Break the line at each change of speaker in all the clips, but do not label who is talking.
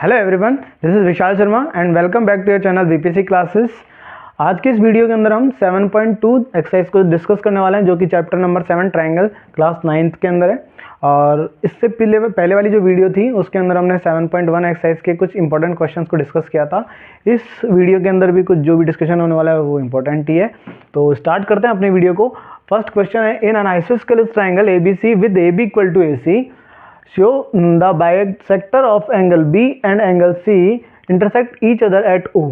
Hello everyone, this is Vishal Sharma and welcome back to your channel BPC classes. आज के इस video के अंदर हम 7.2 एक्सरसाइज को डिस्कस करने वाले हैं, जो कि chapter number 7 triangle class 9th के अंदर है। और इससे पहले वाली जो वीडियो थी उसके अंदर हमने 7.1 एक्सरसाइज के कुछ इंपॉर्टेंट क्वेश्चंस को डिस्कस किया था। इस वीडियो के अंदर भी कुछ जो भी डिस्कशन होने वाला है वो इंपॉर्टेंट ही है। तो स्टार्ट करते हैं अपनी वीडियो को। फर्स्ट क्वेश्चन है, in an isosceles triangle ABC with AB equal to AC, show the bisector of angle B and angle C intersect each other at O.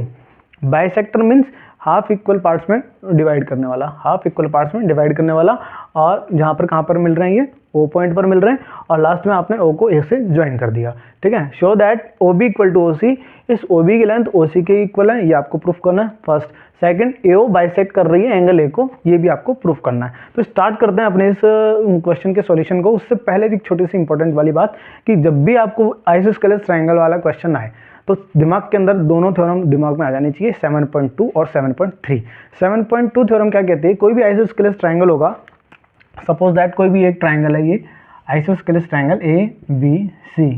Bisector means half equal parts में divide करने वाला, half equal parts में divide करने वाला। और जहाँ पर कहाँ पर मिल रहे हैं, ये O पॉइंट पर मिल रहे हैं और लास्ट में आपने O को A से ज्वाइन कर दिया। ठीक है, show that OB equal to OC, इस OB की लेंथ OC के इक्वल है, ये आपको प्रूफ करना है फर्स्ट। सेकंड, AO बाइसेक्ट कर रही है एंगल A को, ये भी आपको प्रूफ करना है। तो स्टार्ट करते हैं अपने इस क्वेश्चन के सॉल्यूशन को। उससे पहले एक छोटी सी इंपॉर्टेंट वाली बात कि जब भी आपको आइसोस्केलेस ट्रायंगल वाला क्वेश्चन आए तो दिमाग के अंदर दोनों थ्योरम दिमाग में आ जानी चाहिए, 7.2 और 7.3। 7.2 थ्योरम क्या कहते हैं, कोई भी आइसोस्केलेस ट्रायंगल होगा, सपोज दैट कोई भी एक ट्रायंगल है, ये isosceles triangle ABC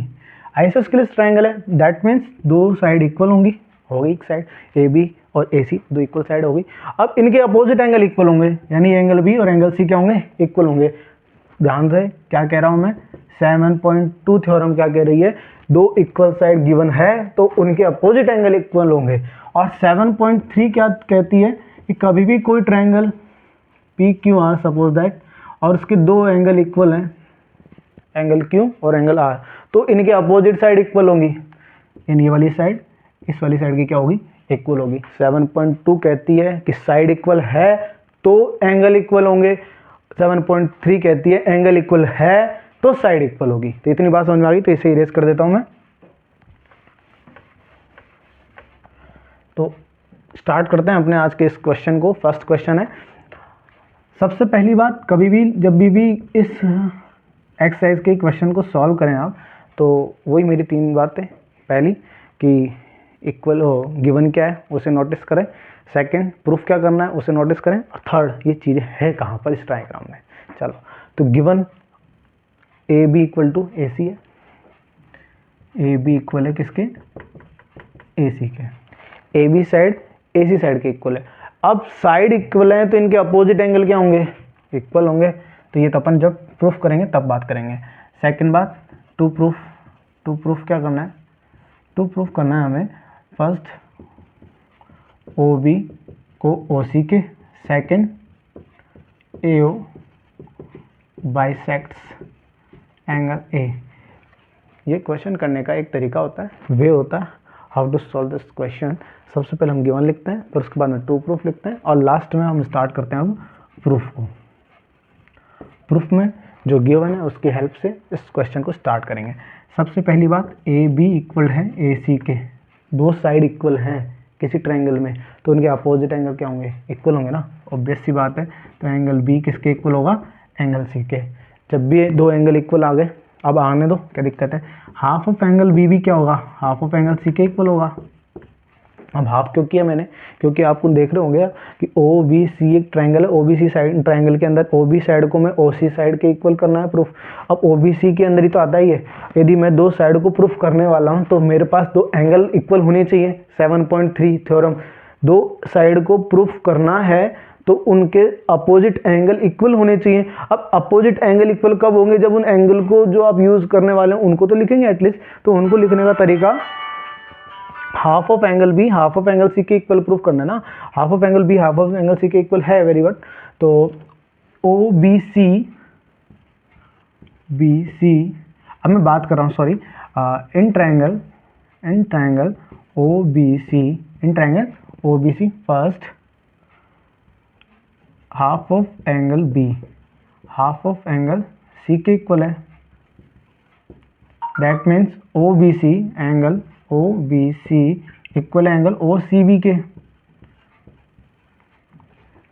isosceles triangle है, दैट मीन्स दो साइड इक्वल होंगी, होगी एक साइड AB और AC दो इक्वल साइड होगी। अब इनके अपोजिट एंगल इक्वल होंगे, यानी एंगल B और एंगल C क्या होंगे, इक्वल होंगे। ध्यान से क्या कह रहा हूं मैं, 7.2 थ्योरम क्या कह रही है, दो इक्वल साइड गिवन है तो उनके अपोजिट एंगल इक्वल होंगे। और 7.3 क्या कहती है कि कभी भी कोई ट्रायंगल PQR सपोज दैट और उसके दो एंगल इक्वल हैं, एंगल Q और एंगल R, तो इनके अपोजिट साइड इक्वल होंगी। ये वाली साइड इस वाली साइड की क्या होगी, इक्वल होगी। 7.2 कहती है कि साइड इक्वल है तो एंगल इक्वल होंगे, 7.3 कहती है एंगल इक्वल है तो साइड इक्वल होगी। तो इतनी बात समझ में आ गई, तो इसे इरेज कर देता हूं मैं। तो स्टार्ट करते हैं अपने आज के इस क्वेश्चन को। फर्स्ट क्वेश्चन है, सबसे पहली बात, कभी भी जब भी इस एक्सरसाइज के क्वेश्चन को सॉल्व करें आप, तो वही मेरी तीन बातें, पहली कि इक्वल हो गिवन क्या है उसे नोटिस करें, सेकंड प्रूफ क्या करना है उसे नोटिस करें, और थर्ड ये चीज़ है कहाँ पर इस डायग्राम में। चलो, तो given AB equal to AC है, AB इक्वल है किसके, AC के, AB साइड AC साइड के इक्वल है। अब साइड इक्वल है तो इनके अपोजिट एंगल क्या होंगे, इक्वल होंगे। तो ये तो अपन जब प्रूफ करेंगे तब बात करेंगे। सेकंड बात, टू प्रूफ क्या करना है, टू प्रूफ करना है हमें फर्स्ट OB को OC के, second AO bisects angle A। ये क्वेश्चन करने का एक तरीका होता है, वे होता है how to solve this question. सबसे पहले हम गिवन लिखते हैं, फिर उसके बाद में टू प्रूफ लिखते हैं और लास्ट में हम स्टार्ट करते हैं अब प्रूफ को। प्रूफ में जो गिवन है उसकी हेल्प से इस क्वेश्चन को स्टार्ट करेंगे। सबसे पहली बात, AB इक्वल है AC के, दो साइड इक्वल हैं किसी ट्रायंगल में तो उनके अपोजिट एंगल क्या होंगे, इक्वल होंगे ना, ऑब्वियस सी बात है। तो एंगल B किसके इक्वल होगा, एंगल C के। जब भी दो एंगल इक्वल आ गए, अब आने दो, क्या दिक्कत है, हाफ ऑफ एंगल B भी क्या होगा, हाफ ऑफ एंगल C के इक्वल होगा। अब हाफ क्यों किया मैंने, क्योंकि आपको देख रहे होंगे कि OBC एक ट्रायंगल है, OBC साइड ट्रायंगल के अंदर OB साइड को मैं OC साइड के इक्वल करना है प्रूफ। अब OBC के अंदर ही तो आता ही है, यदि मैं दो साइड को प्रूफ करने वाला हूं तो मेरे पास दो एंगल इक्वल होने चाहिए। 7.3 थ्योरम, दो साइड को प्रूफ करना है तो उनके अपोजिट एंगल इक्वल होने चाहिए। अब अपोजिट एंगल इक्वल कब होंगे, जब उन एंगल को जो आप यूज करने वाले हैं उनको तो लिखेंगे एटलीस्ट। तो उनको लिखने का तरीका, half of angle B half of angle C के इक्वल प्रूफ करना है ना, half of angle B half of angle C के इक्वल है, वेरी गुड। तो OBC BC, अब मैं बात कर रहा हूँ sorry, in triangle OBC first half of angle B half of angle C के इक्वल है, that means OBC equal angle OCB के,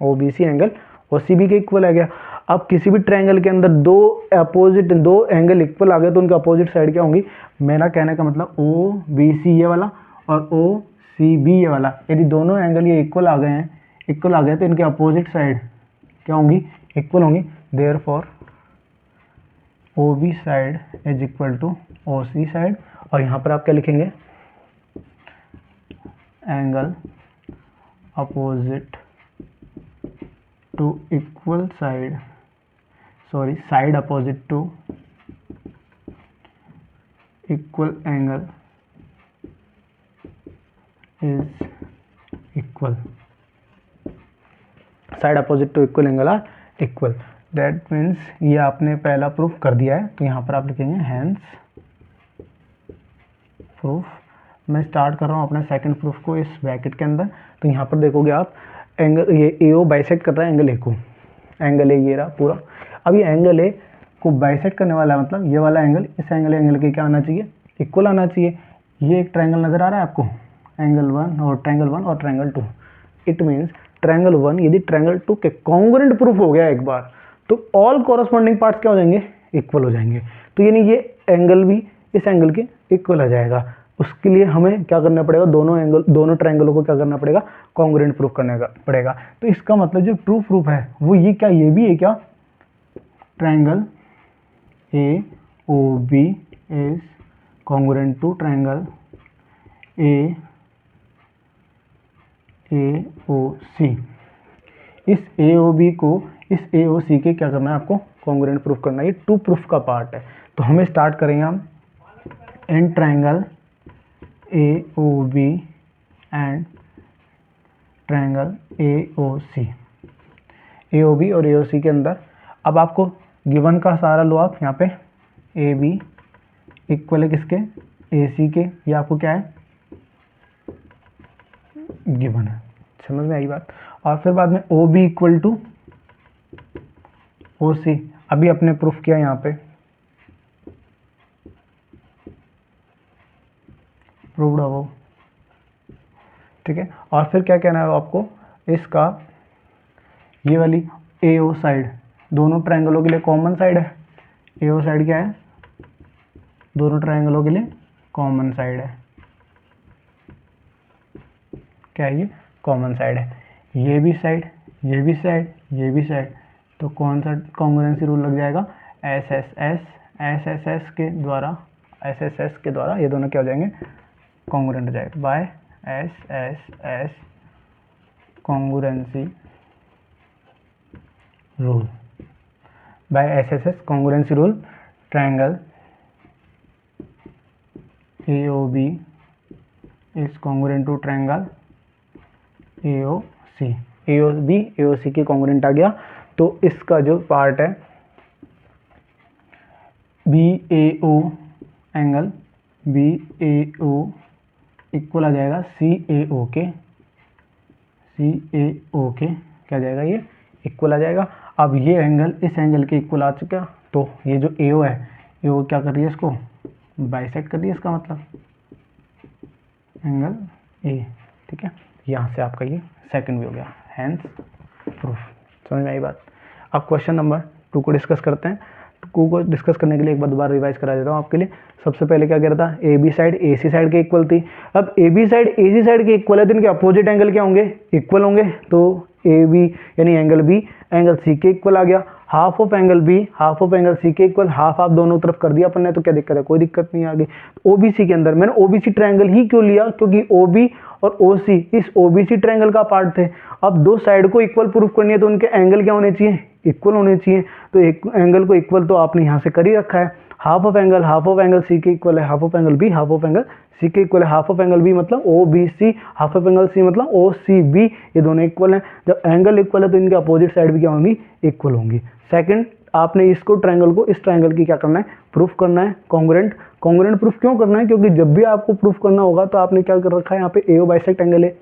OBC एंगल OCB के इक्वल आ गया। अब किसी भी ट्रायंगल के अंदर दो एंगल इक्वल आ गए तो उनके अपोजिट साइड क्या होंगी। मेरा कहने का मतलब OBC ये वाला और OCB ये वाला, यदि दोनों एंगल ये इक्वल आ गए तो इनके अपोजिट साइड क्या होंगी, इक्वल होंगी। Therefore OB side is equal to OC side, और यहाँ पर आप क्या लिखेंगे, angle opposite to equal side, sorry side opposite to equal angle is equal, side opposite to equal angle are equal. That means ये आपने पहला प्रूफ कर दिया है, तो यहाँ पर आप लिखेंगे हैंस प्रूफ। मैं स्टार्ट कर रहा हूँ अपने सेकंड प्रूफ को इस ब्रैकेट के अंदर। तो यहाँ पर देखोगे आप एंगल, ये AO बाइसेक्ट कर रहा है एंगल A को, एंगल A ये रहा पूरा। अब ये एंगल A को बाइसेक्ट करने वाला है, मतलब ये वाला एंगल इस एंगल के क्या आना चाहिए, इक्वल आना चाहिए। ये एक ट्रायंगल नज़र आ रहा है आपको, एंगल 1 और ट्रायंगल 2। इट मीन्स ट्रायंगल 1 यदि ट्रायंगल 2 के कॉन्ग्रुएंट प्रूफ हो गया एक बार, तो ऑल कॉरस्पॉन्डिंग पार्ट्स क्या हो जाएंगे, इक्वल हो जाएंगे। तो यानी ये एंगल भी इस एंगल के इक्वल आ जाएगा। उसके लिए हमें क्या करना पड़ेगा, दोनों ट्रायंगलों को क्या करना पड़ेगा, कॉन्ग्रुएंट प्रूफ करने का पड़ेगा। तो इसका मतलब जो ट्रू प्रूफ है वो ये क्या, ये भी है क्या, triangle AOB is congruent to triangle AOC। इस AOB को इस AOC के क्या करना है, आपको कॉन्ग्रुएंट प्रूफ करना है। ये टू प्रूफ का पार्ट है। तो हमें स्टार्ट करेंगे हम in triangle AOB and triangle AOC, AOB और AOC के अंदर अब आपको गिवन का सहारा लो आप। यहाँ पे AB इक्वल है किसके, AC के, ये आपको क्या है, गिवन है। समझ में आई बात। और फिर बाद में OB इक्वल टू OC, अभी अपने प्रूफ किया यहाँ पे, प्रूव्ड हो, ठीक है। और फिर क्या कहना है आपको, इसका ये वाली AO साइड दोनों ट्रायंगलों के लिए कॉमन साइड है। AO साइड क्या है, दोनों ट्रायंगलों के लिए कॉमन साइड है। क्या है ये, कॉमन साइड है। ये भी साइड, ये भी साइड, ये भी साइड, तो कौन सा कॉन्ग्रुएंसी रूल लग जाएगा, SSS के द्वारा ये दोनों क्या हो जाएंगे, कॉन्ग्रुएंट हो जाएगा by SSS congruency rule, by SSS congruency rule triangle AOB is congruent to triangle AOC। AOB AOC के कॉन्ग्रुएंट आ गया। तो इसका जो पार्ट है BAO एंगल BAO इक्वल आ जाएगा CAO के, क्या आ जाएगा, ये इक्वल आ जाएगा। अब ये एंगल इस एंगल के इक्वल आ चुका, तो ये जो AO है, AO क्या कर रही है, इसको बाइसेक्ट कर रही है। इसका मतलब एंगल A, ठीक है। यहाँ से आपका ये सेकंड भी हो गया, हैंस प्रूफ। समझ में आई बात। अब क्वेश्चन नंबर 2 को डिस्कस करते हैं। 2 को डिस्कस करने के लिए एक बार दोबारा रिवाइज करा देता हूँ आपके लिए। सबसे पहले क्या कह रहा था, AB साइड AC साइड के इक्वल थी। अब AB साइड AC साइड के इक्वल है, तो इनके अपोजिट एंगल क्या होंगे, इक्वल होंगे। तो AB यानी एंगल B एंगल C के इक्वल आ गया। Half of angle B half of angle C के इक्वल, हाफ आप दोनों तरफ कर दिया अपन ने, तो क्या दिक्कत है, कोई दिक्कत नहीं आ गई। OBC के अंदर मैंने OBC ट्रायंगल ही क्यों लिया, क्योंकि OB और OC इस OBC ट्रायंगल का पार्ट थे। अब दो साइड को इक्वल प्रूफ करनी है, तो उनके एंगल क्या होने चाहिए, इक्वल होने चाहिए। तो एक एंगल को इक्वल तो आपने यहाँ से कर ही रखा है। हाफ ऑफ एंगल C के इक्वल है, half of angle B half of angle C के इक्वल है। हाफ ऑफ एंगल B मतलब OBC, half of angle C मतलब OCB, ये दोनों इक्वल हैं। जब एंगल इक्वल है तो इनके अपोजिट साइड भी क्या होंगी, इक्वल होंगी। सेकंड, आपने इसको ट्रायंगल को इस ट्रायंगल की क्या करना है, प्रूफ करना है कॉन्ग्रुएंट। कॉन्ग्रुएंट प्रूफ क्यों करना है, क्योंकि जब भी आपको प्रूफ करना होगा तो आपने क्या कर रखा है, यहाँ पे AO बाइसेक्ट एंगल है,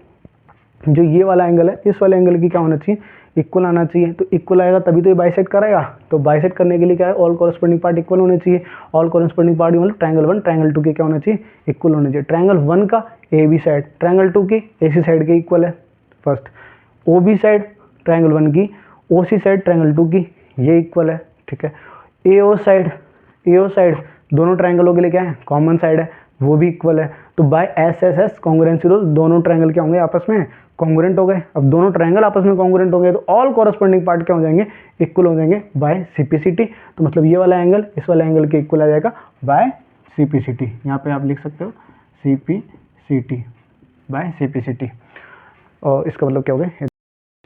जो ये वाला एंगल है, इस वाले एंगल की क्या होना चाहिए, इक्वल आना चाहिए। तो इक्वल आएगा तभी तो ये बाइसेक्ट करेगा। तो बाइसेक्ट करने के लिए क्या है, ऑल कॉरस्पॉन्डिंग पार्ट इक्वल होने चाहिए। ऑल कॉरस्पॉन्डिंग पार्ट मतलब ट्रायंगल 1 ट्रायंगल 2 के क्या होना चाहिए, इक्वल होने चाहिए। ट्रायंगल 1 का AB साइड ट्रायंगल 2 की AC साइड के इक्वल है फर्स्ट। OB साइड ट्रायंगल 1 की OC साइड ट्रायंगल 2 की ये इक्वल है, ठीक है। AO साइड दोनों ट्रायंगलों के लिए क्या है, कॉमन साइड है, वो भी इक्वल है। तो बाय SSS कॉन्ग्रुएंसी रूल दोनों ट्रायंगल क्या होंगे, आपस में कॉन्ग्रुएंट हो गए। अब दोनों ट्रायंगल आपस में कॉन्ग्रुएंट हो गए तो ऑल कॉरस्पॉन्डिंग पार्ट क्या हो जाएंगे, इक्वल हो जाएंगे बाय CPCT। तो मतलब ये वाला एंगल इस वाले एंगल के इक्वल आ जाएगा बाय CPCT। यहाँ पे आप लिख सकते हो CPCT, बाय CPCT। और इसका मतलब क्या हो गया,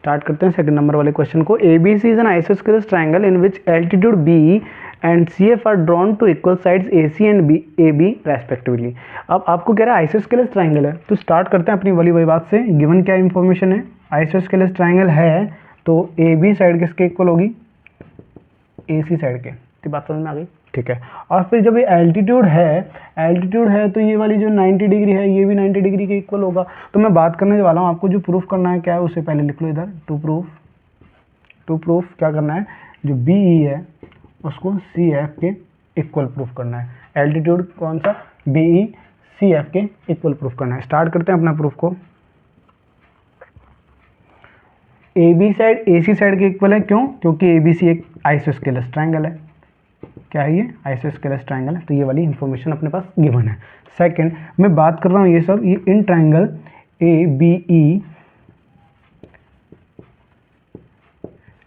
स्टार्ट करते हैं सेकंड नंबर वाले क्वेश्चन को। ABC is an isosceles triangle in which altitude BE and CF are drawn to equal sides AC and AB respectively. अब आपको कह रहा है आइसोस्केलेस ट्रायंगल है, तो स्टार्ट करते हैं अपनी वही बात से। गिवन क्या इंफॉर्मेशन है, आइसोस्केलेस ट्रायंगल है तो AB साइड किसके इक्वल होगी, AC साइड के। तो बात समझ में आ गई, ठीक है। और फिर जब ये एल्टीट्यूड है तो ये वाली जो 90 डिग्री है ये भी 90 डिग्री के इक्वल होगा। तो मैं बात करने वाला हूँ, आपको जो प्रूफ करना है क्या है उससे पहले लिख लो इधर, टू प्रूफ क्या करना है, जो BE है उसको CF के इक्वल प्रूफ करना है। एल्टीट्यूड कौन सा, BE CF के इक्वल प्रूफ करना है। स्टार्ट करते हैं अपना प्रूफ को। AB साइड AC साइड के इक्वल है, क्यों, क्योंकि ABC एक आइसोस्केलेस ट्रायंगल है। क्या है ये, आइसोस्केलेस ट्रायंगल है, तो ये वाली इंफॉर्मेशन अपने पास गिवन है। सेकंड मैं बात कर रहा हूँ ये सब, ये in triangle ABE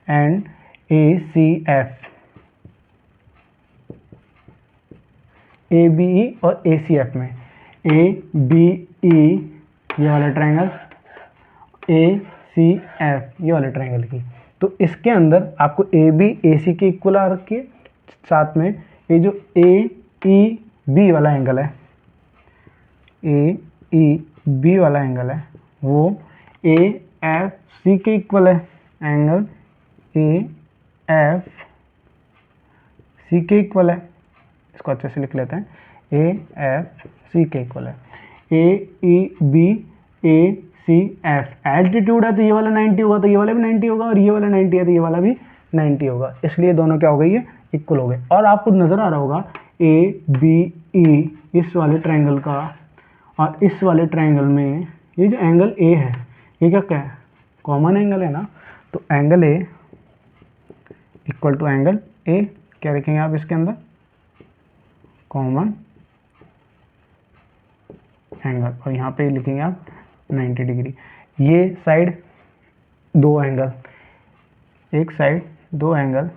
and ACF, ABE और ACF में, ABE ये वाला ट्रायंगल, ACF ये वाले ट्रायंगल की, तो इसके अंदर आपको AB AC के इक्वल आ रखी है, साथ में ये जो AEB वाला एंगल है, AEB वाला एंगल है वो AFC के इक्वल है, एंगल AFC के इक्वल है। इसको अच्छे से लिख लेते हैं, AFC के इक्वल है। AEB ACF एल्टीट्यूड है तो ये वाला 90 होगा, तो ये वाला भी 90 होगा, और ये वाला 90 है तो ये वाला भी 90 होगा, इसलिए दोनों क्या हो गई है, इक्वल हो गए। और आपको नजर आ रहा होगा ABE इस वाले ट्रायंगल का और इस वाले ट्रायंगल में ये जो एंगल A है ये क्या है, कॉमन एंगल है ना, तो angle A equal to angle A, क्या लिखेंगे आप इसके अंदर, कॉमन एंगल, और यहाँ पे लिखेंगे आप 90 डिग्री। ये साइड दो एंगल, एक साइड दो एंगल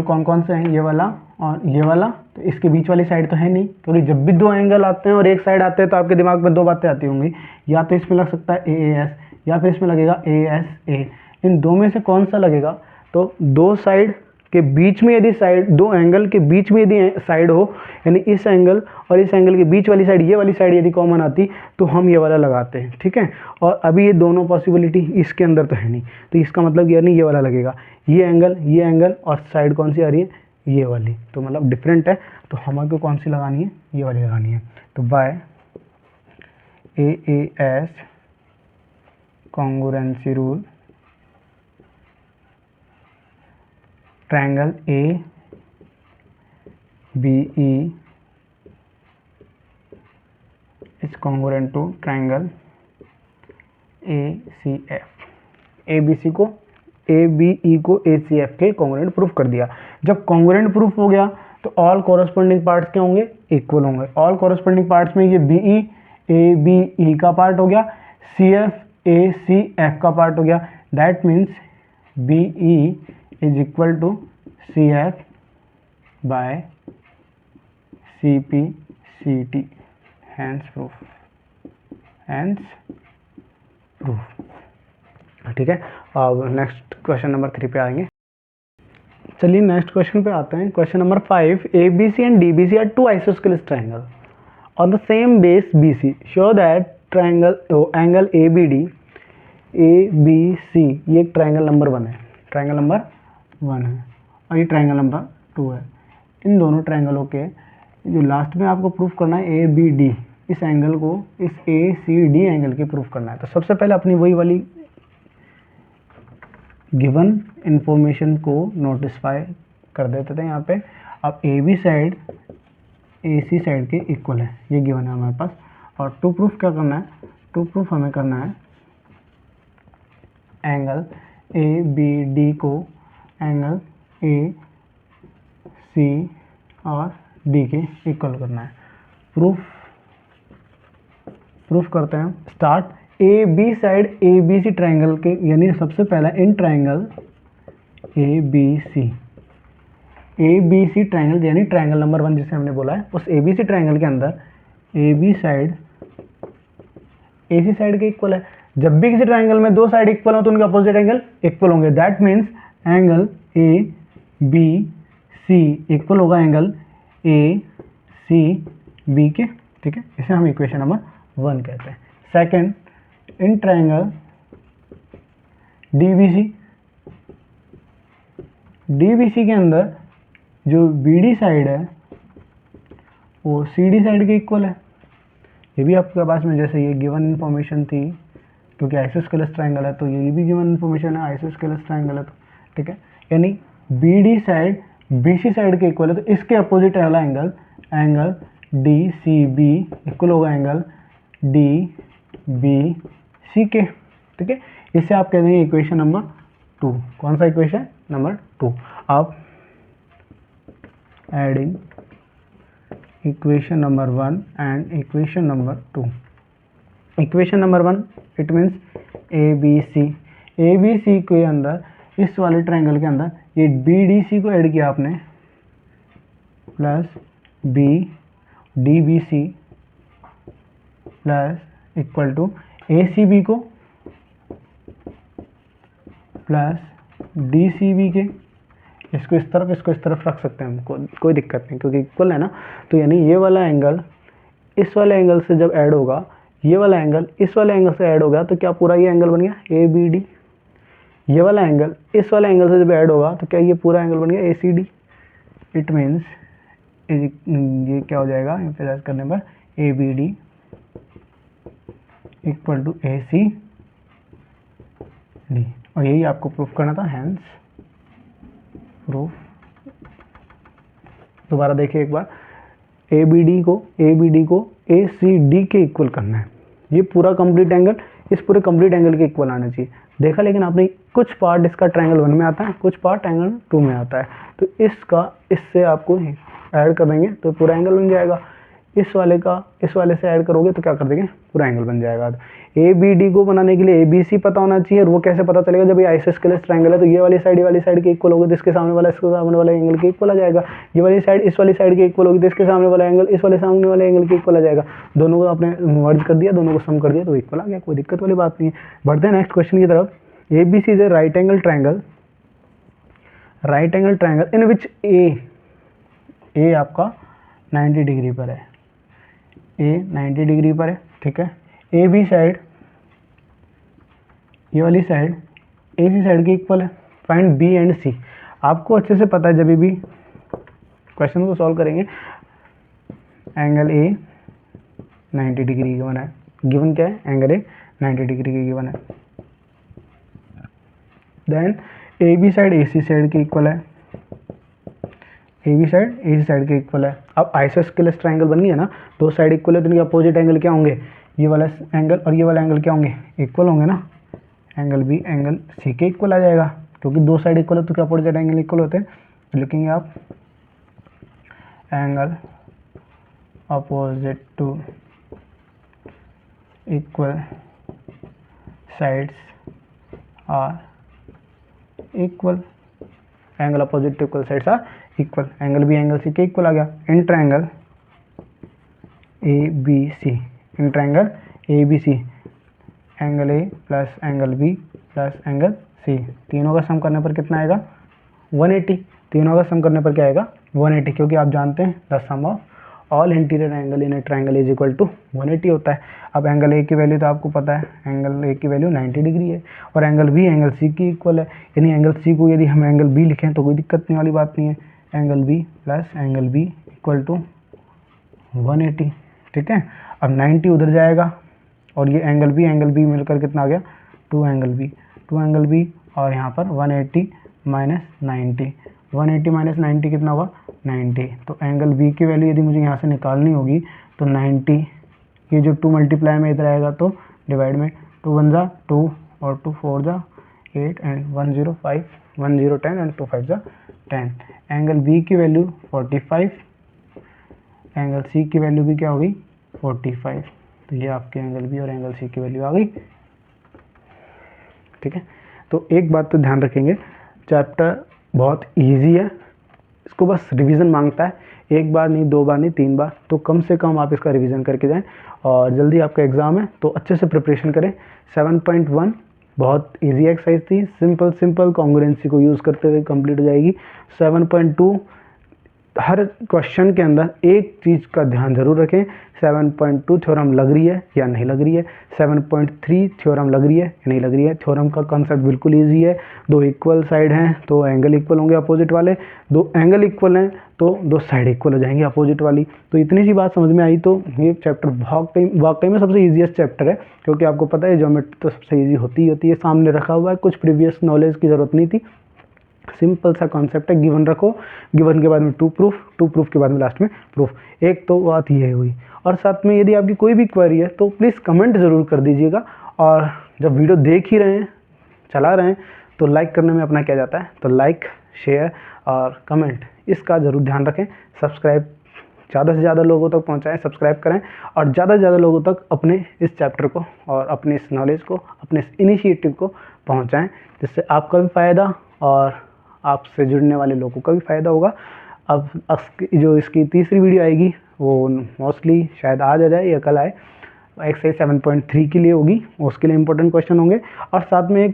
कौन कौन से हैं, ये वाला और ये वाला, तो इसके बीच वाली साइड तो है नहीं, क्योंकि जब भी दो एंगल आते हैं और एक साइड आते हैं तो आपके दिमाग में दो बातें आती होंगी, या तो इसमें लग सकता है AAS या फिर इसमें लगेगा ASA। इन दो में से कौन सा लगेगा, तो दो साइड के बीच में यदि साइड, दो एंगल के बीच में यदि साइड हो, यानी इस एंगल और इस एंगल के बीच वाली साइड, ये वाली साइड यदि कॉमन आती तो हम ये वाला लगाते हैं, ठीक है। और अभी ये दोनों पॉसिबिलिटी इसके अंदर तो है नहीं, तो इसका मतलब ये नहीं, ये वाला लगेगा, ये एंगल और साइड कौन सी आ रही है, ये वाली, तो मतलब डिफरेंट है, तो हमें को कौन सी लगानी है, ये वाली लगानी है। तो by AAS congruency rule triangle ABE is congruent to triangle ACF। ABC को ABE को ACF के कॉन्ग्रुएंट प्रूफ कर दिया। जब कॉन्ग्रुएंट प्रूफ हो गया तो ऑल कॉरस्पॉन्डिंग पार्ट्स क्या होंगे, इक्वल होंगे। ऑल कॉरस्पॉन्डिंग पार्ट्स में ये BE ABE का पार्ट हो गया, CF ACF का पार्ट हो गया, that means BE is equal to CF by CPCT, hence proof, ठीक है। अब नेक्स्ट क्वेश्चन नंबर 3 पे आएंगे। चलिए नेक्स्ट क्वेश्चन पे आते हैं। Question number 5, ABC and DBC are two isosceles triangle on the same base BC, show that triangle angle ABC ये एक ट्रायंगल नंबर 1 है, ट्रायंगल नंबर 1 है, और ये ट्रायंगल नंबर 2 है। इन दोनों ट्रायंगलों के जो लास्ट में आपको प्रूफ करना है ABD, इस एंगल को इस ACD एंगल के प्रूफ करना है। तो सबसे पहले अपनी वही वाली गिवन इंफॉर्मेशन को नोटिफाई कर देते थे यहाँ पे। अब AB साइड AC साइड के इक्वल है, ये गिवन है हमारे पास। और टू प्रूफ क्या करना है, टू प्रूफ हमें करना है एंगल ABD को एंगल AC और D के इक्वल करना है। प्रूफ करते हैं। Start. AB side ABC triangle के, यानी सबसे पहला इन ट्रायंगल ABC ट्रायंगल यानी ट्रायंगल नंबर 1 जिसे हमने बोला है, उस ABC ट्रायंगल के अंदर A B side A C side के इक्वल है। जब भी किसी ट्राइंगल में दो साइड इक्वल हो तो उनके अपोजिट एंगल इक्वल होंगे। That means angle A B C equal होगा एंगल ए सी बी के, ठीक है। इसे हम इक्वेशन नंबर 1 कहते हैं। सेकंड, इन ट्राइंगल डीबीसी के अंदर जो बीडी साइड है वो सीडी साइड के इक्वल है। ये भी आपके पास में जैसे ये गिवन इन्फॉर्मेशन थी, क्योंकि आइसोस्केलस ट्राइंगल है तो ये भी गिवन इन्फॉर्मेशन है, आइसोस्केलस ट्राइंगल है तो, ठीक है। यानी बीडी साइड बीसी साइड के इक्वल है, तो इसके अपोजिट वाला angle D C B equal होगा एंगल डी बी सी के, ठीक है। इससे आप कह देंगे इक्वेशन नंबर 2। कौन सा इक्वेशन नंबर 2? आप adding equation number 1 and equation number 2। Equation number 1 it means A B C के अंदर, इस वाले ट्राइंगल के अंदर ये बी डी सी को ऐड किया आपने plus B D B C plus equal to A C B को प्लस डी सी बी के। इसको इस तरफ रख सकते हैं हम, कोई दिक्कत नहीं, क्योंकि इक्वल है ना। तो यानी ये वाला एंगल इस वाले एंगल से जब ऐड होगा, ये वाला एंगल इस वाले एंगल से ऐड होगा, तो क्या पूरा ये एंगल बन गया ए बी डी। ये वाला एंगल इस वाले एंगल से जब ऐड होगा तो क्या ये पूरा एंगल बन गया A C D. It means ये क्या हो जाएगा एम्फेसाइज करने पर, A B D equal to A C D. और यही आपको प्रूफ करना था, हैंस प्रूफ। दोबारा देखिए एक बार, ए बी डी को ए सी डी के इक्वल करना है। ये पूरा कंप्लीट एंगल इस पूरे कंप्लीट एंगल के इक्वल आना चाहिए। देखा, लेकिन आपने कुछ पार्ट इसका ट्रायंगल 1 में आता है, कुछ पार्ट ट्रायंगल 2 में आता है, तो इसका इससे आपको ऐड कर देंगे तो पूरा एंगल बन जाएगा। इस वाले का इस वाले से ऐड करोगे तो क्या कर देंगे, पूरा एंगल बन जाएगा। ए बी डी को बनाने के लिए ए बी सी पता होना चाहिए, और वो कैसे पता चलेगा, जब ये आइसोस्केलस ट्रायंगल है तो ये वाली साइड के इक्वल होगी तो इसके सामने वाला इसके सामने वाला एंगल के इक्वल आ जाएगा। ये वाली साइड इस वाली साइड के इक्वल होगी तो इसके सामने वाला एंगल इस वाले सामने वाले एंगल के इक्वल आ जाएगा। दोनों को आपने मर्ज कर दिया, दोनों को सम कर दिया तो इक्वल आ गया, कोई दिक्कत वाली बात नहीं है। बढ़ते हैं नेक्स्ट क्वेश्चन की तरफ। A B C is a right angle triangle in which a आपका 90 डिग्री पर है, ए 90 डिग्री पर है, ठीक है। ए बी साइड ये वाली साइड ए सी साइड के इक्वल है। फाइंड बी एंड सी। आपको अच्छे से पता है, जब भी क्वेश्चन को सॉल्व करेंगे, एंगल ए 90 डिग्री गिवन है, गिवन क्या है, एंगल ए 90 डिग्री की गिवन है। Then A B side A C side के इक्वल है, A B side A C side के इक्वल है। अब आइसोस्केलस ट्रायंगल बन गया ना, दो साइड इक्वल है तो इनके अपोजिट एंगल क्या होंगे, ये वाला एंगल और ये वाला एंगल क्या होंगे, इक्वल होंगे ना। एंगल बी एंगल सी के इक्वल आ जाएगा, क्योंकि दो साइड इक्वल है तो क्या अपोजिट एंगल इक्वल होते हैं। तो लिखेंगे आप angle opposite to equal sides are equal, angle opposite to equal sides are equal. Angle B angle C के इक्वल आ गया। In triangle A B C, in triangle A B C, angle A plus angle B plus angle C, तीनों का सम करने पर कितना आएगा, 180। तीनों का सम करने पर क्या आएगा, 180, क्योंकि आप जानते हैं the sum of all interior angle in a triangle is equal to 180 होता है। अब एंगल ए की वैल्यू तो आपको पता है, एंगल ए की वैल्यू 90 डिग्री है, और एंगल बी एंगल सी की इक्वल है। यानी एंगल सी को यदि हम एंगल बी लिखें तो कोई दिक्कत नहीं वाली बात नहीं है। Angle B plus angle B equal to 180, ठीक है। अब 90 उधर जाएगा और ये एंगल बी मिलकर कितना आ गया, 2 एंगल बी, और यहाँ पर 180 माइनस 90, 180 माइनस 90 कितना हुआ, 90। तो एंगल बी की वैल्यू यदि मुझे यहाँ से निकालनी होगी तो 90, ये जो 2 मल्टीप्लाई में इधर आएगा तो डिवाइड में 2 1 जा 2 और 2 4 जा 8 एंड 1 0 5, 1 0 10 एंड 2 5 जा 10। एंगल बी की वैल्यू 45, एंगल सी की वैल्यू भी क्या हो गई, 45। तो ये आपके एंगल बी और एंगल सी की वैल्यू आ गई, ठीक है। तो एक बात तो ध्यान रखेंगे, चैप्टर बहुत इजी है, इसको बस रिवीजन मांगता है। एक बार नहीं, 2 बार नहीं, 3 बार, तो कम से कम आप इसका रिवीजन करके जाएं और जल्दी आपका एग्ज़ाम है तो अच्छे से प्रिपरेशन करें। 7.1 बहुत इजी एक्सरसाइज थी, सिंपल कॉन्ग्रुएंसी को यूज़ करते हुए कंप्लीट हो जाएगी। 7.2 हर क्वेश्चन के अंदर एक चीज़ का ध्यान जरूर रखें, 7.2 थ्योरम लग रही है या नहीं लग रही है, 7.3 थ्योरम लग रही है या नहीं लग रही है। थ्योरम का कॉन्सेप्ट बिल्कुल इजी है, 2 इक्वल साइड हैं तो एंगल इक्वल होंगे अपोजिट वाले, 2 एंगल इक्वल हैं तो 2 साइड इक्वल हो जाएंगी अपोजिट वाली। तो इतनी सी बात समझ में आई तो ये चैप्टर वाकई में सबसे ईजीएस्ट चैप्टर है, क्योंकि आपको पता है ज्योमेट्री तो सबसे ईजी होती ही होती है, सामने रखा हुआ है, कुछ प्रीवियस नॉलेज की ज़रूरत नहीं थी, सिंपल सा कॉन्सेप्ट है। गिवन रखो, गिवन के बाद में टू प्रूफ के बाद में लास्ट में प्रूफ। एक तो बात ये हुई, और साथ में यदि आपकी कोई भी क्वेरी है तो प्लीज़ कमेंट ज़रूर कर दीजिएगा, और जब वीडियो देख ही रहे हैं, चला रहे हैं, तो लाइक करने में अपना क्या जाता है, तो लाइक, शेयर और कमेंट इसका ज़रूर ध्यान रखें। सब्सक्राइब ज़्यादा से ज़्यादा लोगों तक पहुंचाएं, सब्सक्राइब करें और ज़्यादा से ज़्यादा लोगों तक अपने इस चैप्टर को और अपने इस नॉलेज को, अपने इस इनिशिएटिव को पहुंचाएं, जिससे आपका भी फ़ायदा और आपसे जुड़ने वाले लोगों का भी फ़ायदा होगा। अब जो इसकी तीसरी वीडियो आएगी वो मोस्टली शायद आज आ जाए या कल आए, एक्सरसाइज 7.3 के लिए होगी, उसके लिए इंपॉर्टेंट क्वेश्चन होंगे। और साथ में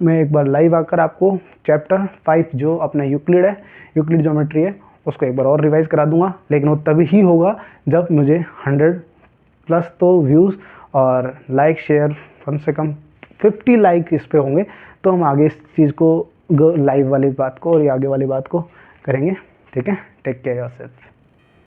मैं एक बार लाइव आकर आपको चैप्टर 5 जो अपना यूक्लिड है, यूक्लिड ज्योमेट्री है, उसको एक बार और रिवाइज करा दूंगा, लेकिन वो तभी ही होगा जब मुझे 100+ तो व्यूज़ और लाइक शेयर कम से कम 50 लाइक इस पे होंगे, तो हम आगे इस चीज़ को लाइव वाली बात को और ये आगे वाली बात को करेंगे। ठीक है, टेक केयर योरसेल्फ।